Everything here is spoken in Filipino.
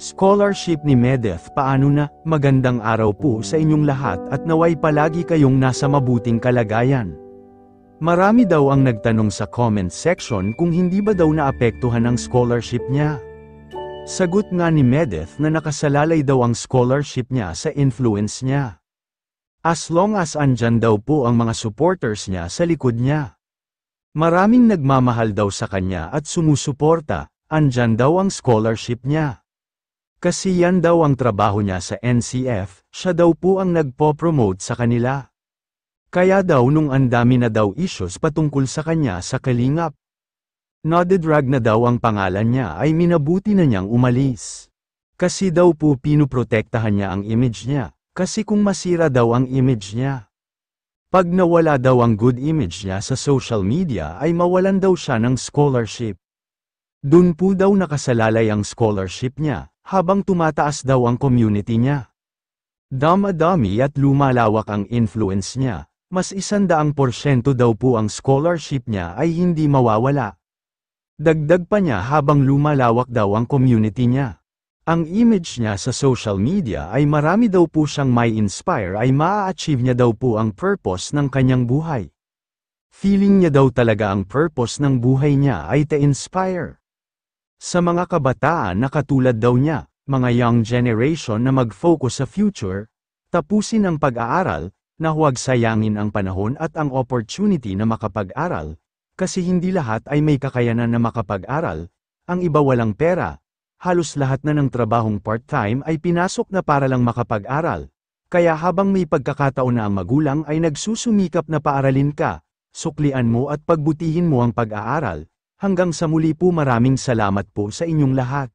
Scholarship ni Medeth. Paano na? Magandang araw po sa inyong lahat at naway palagi kayong nasa mabuting kalagayan. Marami daw ang nagtanong sa comment section kung hindi ba daw naapektuhan ang scholarship niya. Sagot nga ni Medeth na nakasalalay daw ang scholarship niya sa influence niya. As long as andyan daw po ang mga supporters niya sa likod niya. Maraming nagmamahal daw sa kanya at sumusuporta, andyan daw ang scholarship niya. Kasi yan daw ang trabaho niya sa NCF, siya daw po ang nagpo-promote sa kanila. Kaya daw nung andami na daw issues patungkol sa kanya sa Kalingap. Nadidrag na daw ang pangalan niya ay minabuti na niyang umalis. Kasi daw po pinuprotektahan niya ang image niya, kasi kung masira daw ang image niya. Pag nawala daw ang good image niya sa social media ay mawalan daw siya ng scholarship. Dun po daw nakasalalay ang scholarship niya, habang tumataas daw ang community niya. Dama-dami at lumalawak ang influence niya, mas 100% daw po ang scholarship niya ay hindi mawawala. Dagdag pa niya habang lumalawak daw ang community niya. Ang image niya sa social media ay marami daw po siyang may inspire ay maa-achieve niya daw po ang purpose ng kanyang buhay. Feeling niya daw talaga ang purpose ng buhay niya ay to-inspire. Sa mga kabataan na katulad daw niya, mga young generation na mag-focus sa future, tapusin ang pag-aaral, na huwag sayangin ang panahon at ang opportunity na makapag-aral, kasi hindi lahat ay may kakayanan na makapag-aral, ang iba walang pera, halos lahat na ng trabahong part-time ay pinasok na para lang makapag-aral, kaya habang may pagkakataon na ang magulang ay nagsusumikap na paaralin ka, suklian mo at pagbutihin mo ang pag-aaral. Hanggang sa muli po, maraming salamat po sa inyong lahat.